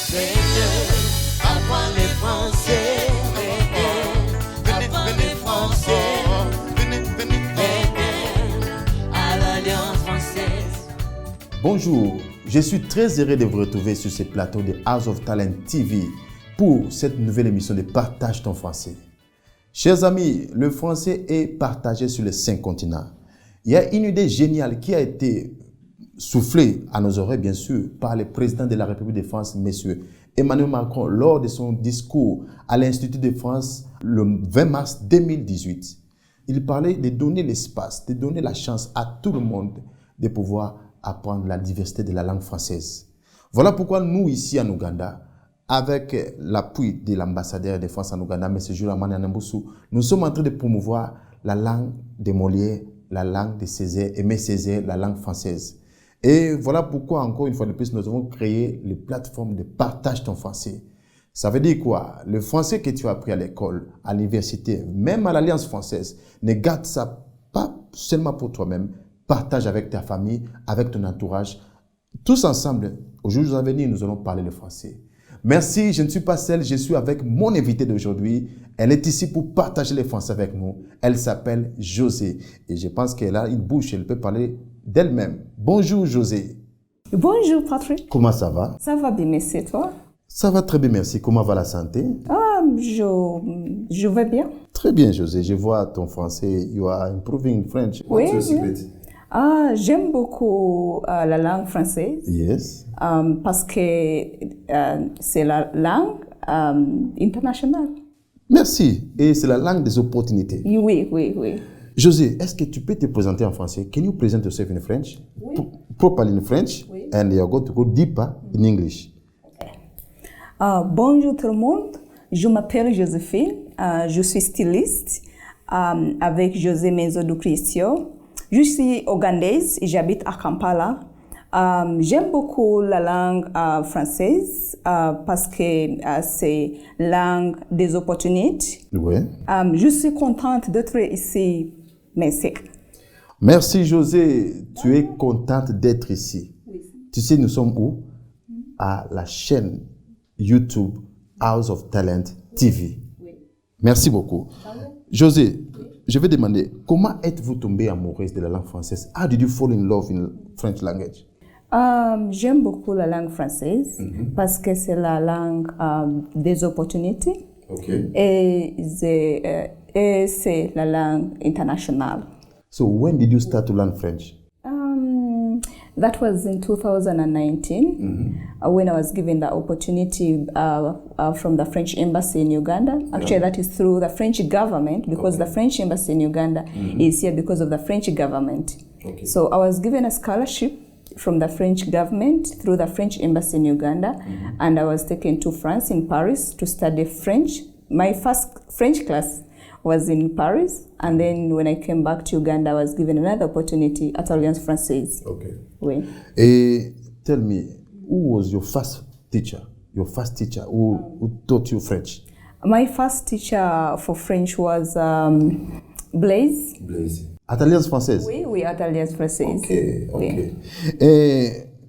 Strangers, apprends les français. Apprends les français. À l'Alliance française. Bonjour, je suis très heureux de vous retrouver sur ce plateau de House of Talent TV pour cette nouvelle émission de Partage ton français. Chers amis, le français est partagé sur les 5 continents. Il y a une idée géniale qui a été soufflée à nos oreilles, bien sûr, par le président de la République de France, M. Emmanuel Macron, lors de son discours à l'Institut de France le 20 mars 2018. Il parlait de donner l'espace, de donner la chance à tout le monde de pouvoir apprendre la diversité de la langue française. Voilà pourquoi nous, ici en Ouganda, avec l'appui de l'ambassadeur de France en Ouganda, M. Juramani Anamboussou, nous sommes en train de promouvoir la langue de Molière, la langue de Césaire, Aimé Césaire, la langue française. Et voilà pourquoi, encore une fois de plus, nous avons créé les plateformes de partage ton français. Ça veut dire quoi? Le français que tu as appris à l'école, à l'université, même à l'Alliance française, ne garde ça pas seulement pour toi-même. Partage avec ta famille, avec ton entourage. Tous ensemble, au jour à venir, nous allons parler le français. Merci, je ne suis pas seul, je suis avec mon invitée d'aujourd'hui. Elle est ici pour partager le français avec nous. Elle s'appelle José. Et je pense qu'elle a une bouche, elle peut parler d'elle-même. Bonjour José. Bonjour Patrick. Comment ça va? Ça va bien, merci, toi? Ça va très bien, merci. Comment va la santé? Je vais bien. Très bien José, je vois ton français. You are improving French. Oui, j'aime beaucoup la langue française. Yes. Parce que c'est la langue internationale. Merci. Et c'est la langue des opportunités. Oui. José, est-ce que tu peux te présenter en français? Can you present yourself in French? Oui. Properly in French. Oui. And you're going to go deeper in English. Okay. Bonjour tout le monde. Je m'appelle Josephine. Je suis styliste avec José Maison de Cristo. Je suis ougandaise et j'habite à Kampala. J'aime beaucoup la langue française parce que c'est la langue des opportunités. Oui. Je suis contente d'être ici. Merci. Merci José. Tu es contente d'être ici. Oui. Tu sais, nous sommes où? À la chaîne YouTube House of Talent TV. Oui. Merci beaucoup. José, je vais demander, comment êtes-vous tombée amoureuse de la langue française? How did you fall in love in French language? J'aime beaucoup la langue française parce que c'est la langue des opportunités. Okay. Et c'est la langue internationale. So when did you start to learn French? That was in 2019 when I was given the opportunity from the French embassy in Uganda. Actually, that is through the French government because the French embassy in Uganda is here because of the French government. Okay. So I was given a scholarship from the French government through the French embassy in Uganda, and I was taken to France in Paris to study French. My first French class was in Paris, and then when I came back to Uganda, I was given another opportunity at Alliance Française. Okay. Oui. Tell me, who was your first teacher? Your first teacher who taught you French? My first teacher for French was Blaise. Blaise. At Alliance Française? Oui, at Alliance Française. Okay. Oui.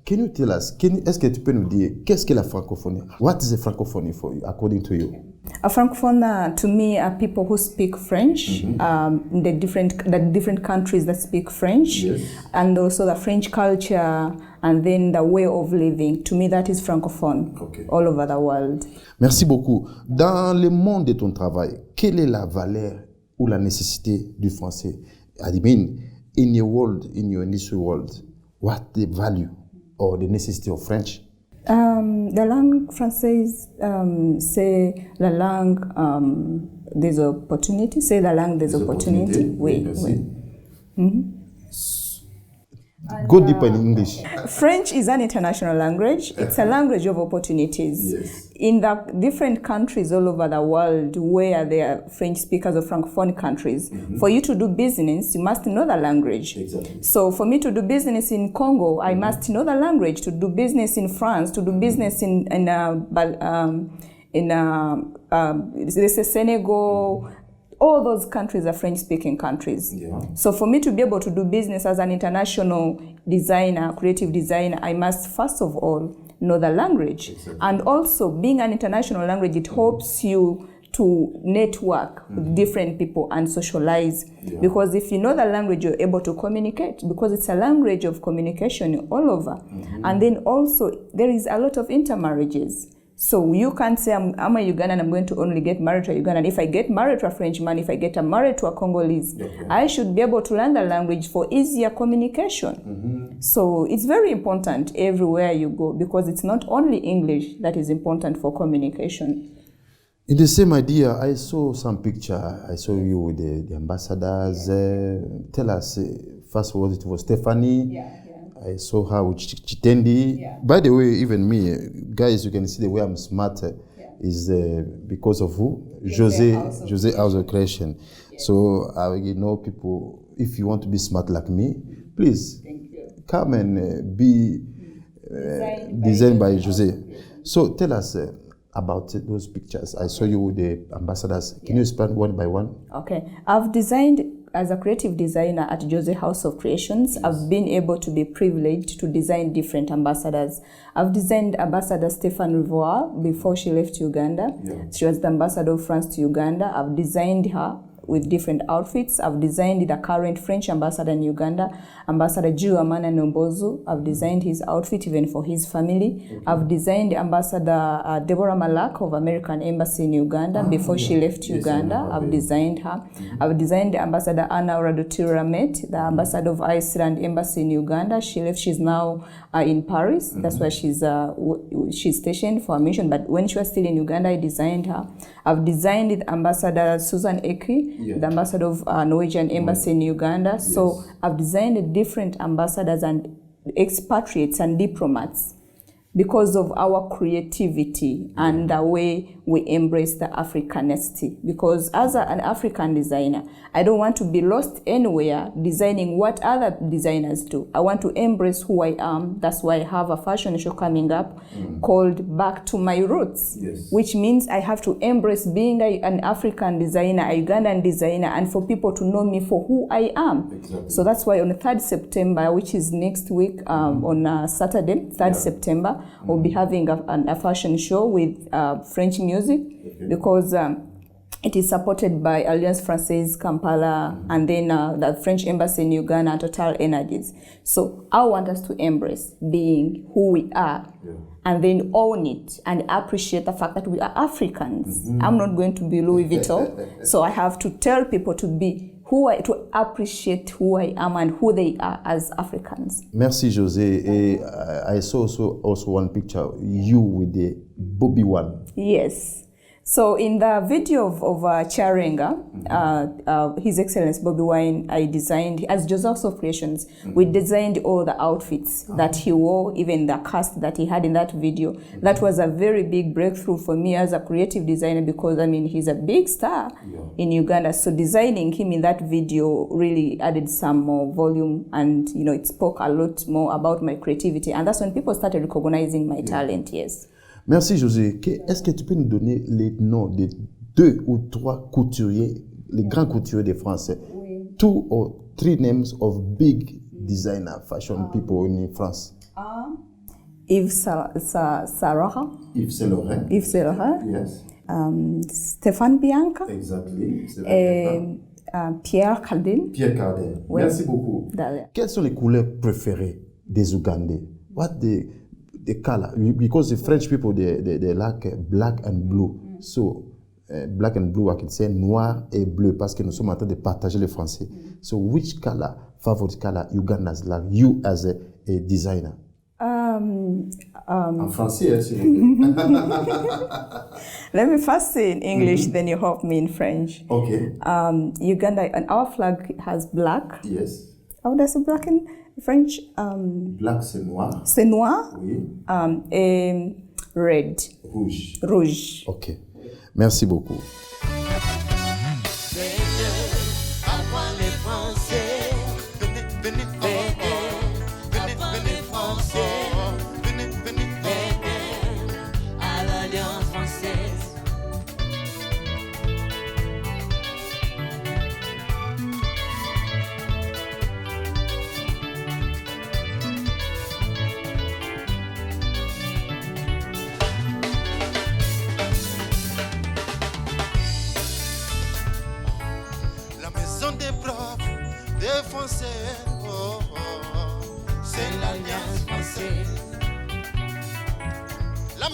Can you tell us, est-ce que tu peux nous dire, qu'est-ce que la francophonie? What is a francophonie for you, according to you? A francophone, to me, are people who speak French, the different countries that speak French, Yes. and also the French culture, and then the way of living. To me, that is francophone, Okay. all over the world. Merci beaucoup. Dans le monde de ton travail, quelle est la valeur ou la nécessité du français? I mean, in your world, in your industry world, what the value or the necessity of French? La langue française, c'est la langue des opportunités. C'est la langue des opportunités. Oui. Go deeper in English. French is an international language. It's a language of opportunities. Yes. In the different countries all over the world where there are French speakers or Francophone countries, for you to do business, you must know the language. Exactly. So for me to do business in Congo, I must know the language. To do business in France, to do business in Senegal, all those countries are French-speaking countries. Yeah. So for me to be able to do business as an international designer, creative designer, I must first of all know the language. And also, being an international language, it helps you to network with different people and socialize. Because if you know the language, you're able to communicate, because it's a language of communication all over. And then also, there is a lot of intermarriages. So you can't say, I'm a Ugandan, I'm going to only get married to a Ugandan. If I get married to a Frenchman, if I get married to a Congolese, I should be able to learn the language for easier communication. So it's very important everywhere you go, because it's not only English that is important for communication. In the same idea, I saw some picture. I saw you with the ambassadors. Tell us, first of all, it was Stephanie. I saw her with Chitendi. By the way, even me, guys, you can see the way I'm smart is because of who? Jose House of Creation. So I know people, if you want to be smart like me, please come and be designed by Jose. So tell us about those pictures. I saw you with the ambassadors. Can you explain one by one? Okay. I've designed, as a creative designer at Jose House of Creations, I've been able to be privileged to design different ambassadors. I've designed Ambassador Stéphane Rivoire before she left Uganda. She was the ambassador of France to Uganda. I've designed her with different outfits. I've designed the current French ambassador in Uganda, Ambassador Juamana Nombozu. I've designed his outfit even for his family. I've designed Ambassador Deborah Malak of American Embassy in Uganda before she left Uganda. I've designed her. I've designed Ambassador Anna Radotiramet, the ambassador of Iceland Embassy in Uganda. She left. She's now in Paris. That's where she's stationed for a mission. But when she was still in Uganda, I designed her. I've designed Ambassador Susan Eki, the ambassador of Norwegian Embassy in Uganda. So I've designed different ambassadors and expatriates and diplomats because of our creativity and the way we embrace the Africanity. Because as an African designer, I don't want to be lost anywhere designing what other designers do. I want to embrace who I am. That's why I have a fashion show coming up called Back to My Roots, which means I have to embrace being an African designer, a Ugandan designer, and for people to know me for who I am. So that's why on the 3rd September, which is next week, on Saturday, 3rd September, we'll be having a fashion show with French music, because it is supported by Alliance Française Kampala and then the French Embassy in Uganda and Total Energies. So I want us to embrace being who we are and then own it and appreciate the fact that we are Africans. I'm not going to be Louis Vuitton, so I have to tell people to be to appreciate who I am and who they are as Africans. Merci, Jose. I saw also one picture, you with the Bobby one. Yes. So in the video of Charenga, His Excellency Bobby Wine, I designed, as Joseph of Creations, we designed all the outfits that he wore, even the cast that he had in that video. That was a very big breakthrough for me as a creative designer, because I mean, he's a big star in Uganda. So designing him in that video really added some more volume, and you know, it spoke a lot more about my creativity. And that's when people started recognizing my talent, Merci José. Est-ce que tu peux nous donner les noms de 2 ou 3 couturiers, les grands couturiers de France? 2 or 3 names of big designer fashion people in France. Yves Saint Laurent. Yes. Stéphane Bianca. Exactly. Pierre Cardin. Oui. Merci beaucoup. Quelles sont les couleurs préférées des Ougandais? What the color? Because the French people, they like black and blue. So, black and blue, I can say noir et bleu, parce que nous sommes en train de partager le français. So, which color, favorite color, Ugandans like you as a designer? En français, s'il vous plaît. Let me first say in English, then you help me in French. Okay. Uganda, and our flag has black. Yes. How does it black in French? Black, c'est noir. C'est noir. Oui. Et red. Rouge. Ok. Merci beaucoup.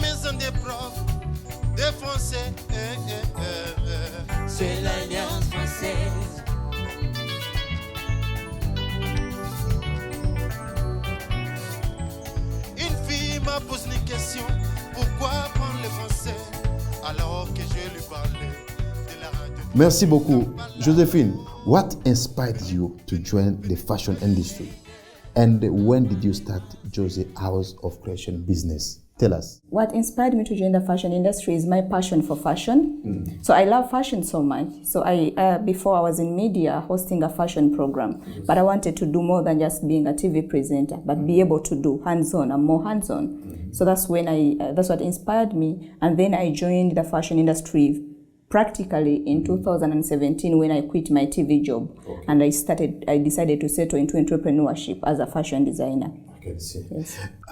maison des profs, des Français. C'est l'Alliance française. Une fille m'a posé une question, pourquoi apprendre le français alors que je lui parlais de la radio. Merci beaucoup. Josephine, what inspired you to join the fashion industry? And when did you start Jose House of Creation business? Tell us. What inspired me to join the fashion industry is my passion for fashion. So I love fashion so much. So before I was in media hosting a fashion program, but I wanted to do more than just being a TV presenter, but be able to do hands-on and more hands-on. So that's when that's what inspired me. And then I joined the fashion industry practically in 2017 when I quit my TV job. And I decided to settle into entrepreneurship as a fashion designer. Yes.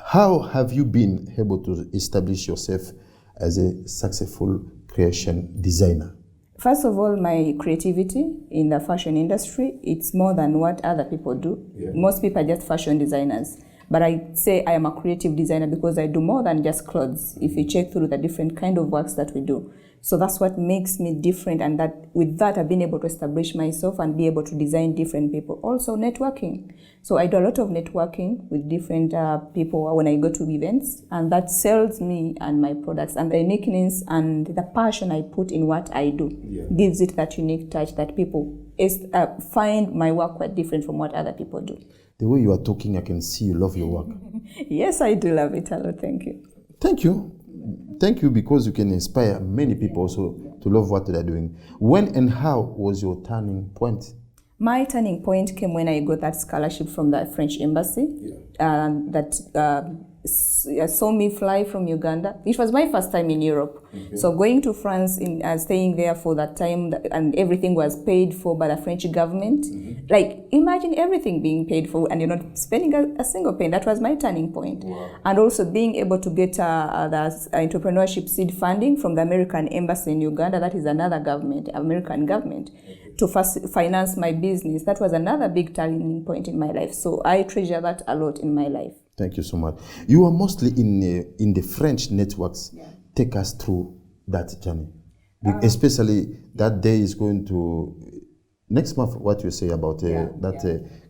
How have you been able to establish yourself as a successful creation designer? First of all, my creativity in the fashion industry, it's more than what other people do. Yeah. Most people are just fashion designers. But I say I am a creative designer because I do more than just clothes. If you check through the different kind of works that we do. So that's what makes me different, and that with that I've been able to establish myself and be able to design different people. Also networking. So I do a lot of networking with different people when I go to events, and that sells me and my products, and the uniqueness and the passion I put in what I do gives it that unique touch that people find my work quite different from what other people do. The way you are talking, I can see you love your work. Yes, I do love it a lot. Thank you. Thank you. Thank you, because you can inspire many people also to love what they're doing. When and how was your turning point? My turning point came when I got that scholarship from the French embassy that saw me fly from Uganda. It was my first time in Europe. Okay. So going to France, staying there for that time, and everything was paid for by the French government. Mm-hmm. Like, imagine everything being paid for and you're not spending a single penny. That was my turning point. Wow. And also being able to get the entrepreneurship seed funding from the American embassy in Uganda. That is another government, American government. Okay. To finance my business. That was another big turning point in my life. So I treasure that a lot in my life. Thank you so much. You are mostly in the French networks. Yeah. Take us through that journey. Especially that day is going to, next month, what you say about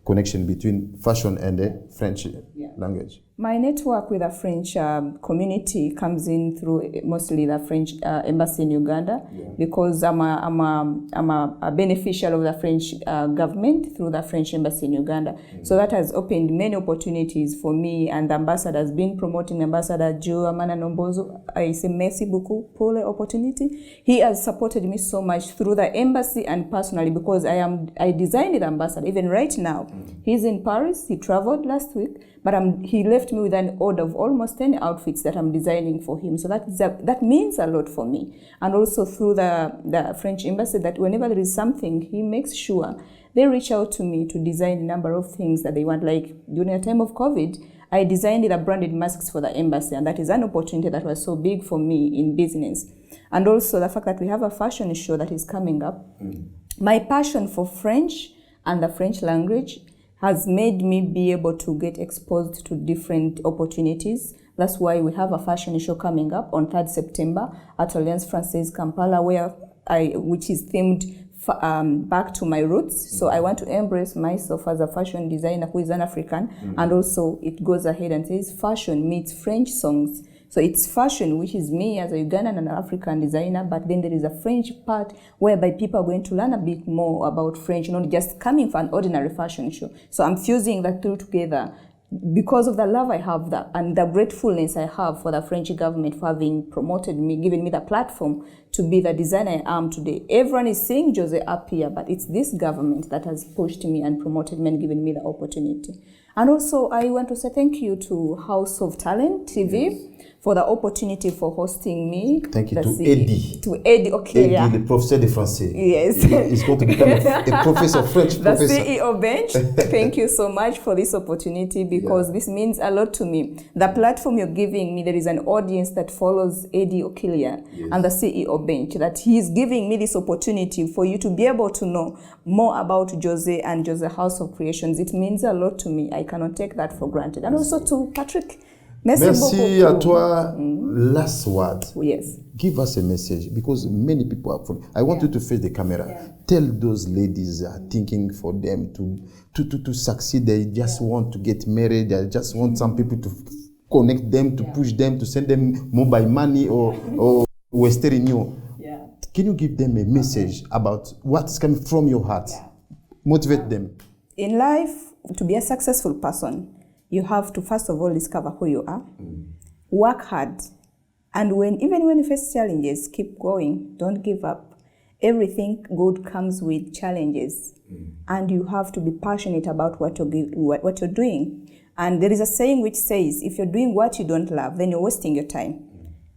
connection between fashion and the French language. My network with the French community comes in through mostly the French embassy in Uganda, because I'm a beneficial of the French government through the French embassy in Uganda. Mm-hmm. So that has opened many opportunities for me, and the ambassador has been promoting Ambassador Joe Amana Nombozo. I say merci beaucoup pour l'opportunity. He has supported me so much through the embassy and personally, because I designed the ambassador. Even right now, he's in Paris. He traveled last week. But he left me with an order of almost 10 outfits that I'm designing for him. So that means a lot for me. And also through the French embassy, that whenever there is something, he makes sure they reach out to me to design a number of things that they want. Like during the time of COVID, I designed the branded masks for the embassy, and that is an opportunity that was so big for me in business. And also the fact that we have a fashion show that is coming up. My passion for French and the French language has made me be able to get exposed to different opportunities. That's why we have a fashion show coming up on 3rd September at Alliance Française, Kampala, which is themed back to my roots. So I want to embrace myself as a fashion designer who is an African. And also it goes ahead and says fashion meets French songs. So it's fashion, which is me as a Ugandan and an African designer, but then there is a French part whereby people are going to learn a bit more about French, not just coming for an ordinary fashion show. So I'm fusing the two together because of the love I have and the gratefulness I have for the French government for having promoted me, giving me the platform to be the designer I am today. Everyone is seeing Jose up here, but it's this government that has pushed me and promoted me and given me the opportunity. And also I want to say thank you to House of Talent TV. For the opportunity for hosting me. Thank you to Eddie. To Eddie, okay, Eddie, the professeur de français. Yes. He's going to become a professor, French professor. The CEO bench. Thank you so much for this opportunity, because this means a lot to me. The platform you're giving me, there is an audience that follows Eddie Okilia and the CEO bench, that he is giving me this opportunity for you to be able to know more about Jose and Jose House of Creations. It means a lot to me. I cannot take that for granted. And also to Patrick Merci à toi. Last word. Yes. Give us a message because many people are. I want you to face the camera. Tell those ladies are thinking for them to succeed. They just want to get married. They just want some people to connect them, to push them, to send them mobile money or Western Union. Yeah. Can you give them a message about what's coming from your heart? Motivate them. In life, to be a successful person, you have to first of all discover who you are, work hard, and even when you face challenges, keep going, don't give up. Everything good comes with challenges, and you have to be passionate about what you're doing. And there is a saying which says, if you're doing what you don't love, then you're wasting your time.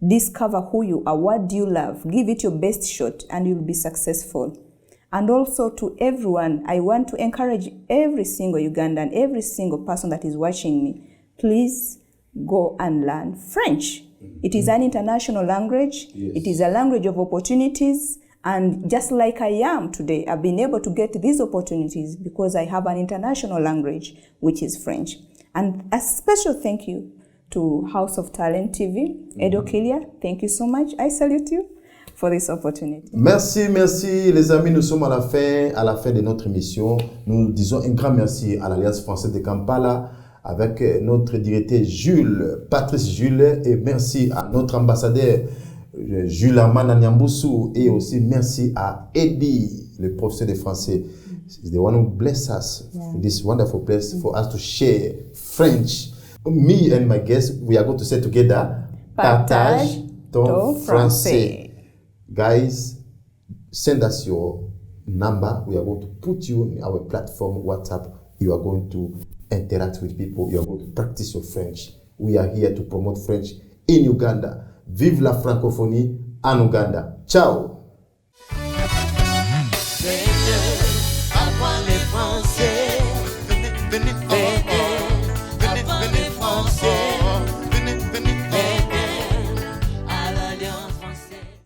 Discover who you are, what do you love, give it your best shot, and you'll be successful. And also to everyone, I want to encourage every single Ugandan, every single person that is watching me, please go and learn French. It is an international language. Yes. It is a language of opportunities. And just like I am today, I've been able to get these opportunities because I have an international language, which is French. And a special thank you to House of Talent TV, Edo Kilia. Thank you so much. I salute you for this opportunity. Merci les amis, nous sommes à la fin de notre émission. Nous disons un grand merci à l'Alliance française de Kampala avec notre directeur Patrice Jules, et merci à notre ambassadeur Jules Amana Nyambusu, et aussi merci à Eddie, le professeur de français. He's the one who blessed us with this wonderful place for us to share French. Me and my guests, we are going to say together, Partage ton français. Guys, send us your number. We are going to put you on our platform, WhatsApp. You are going to interact with people. You are going to practice your French. We are here to promote French in Uganda. Vive la francophonie en Uganda. Ciao!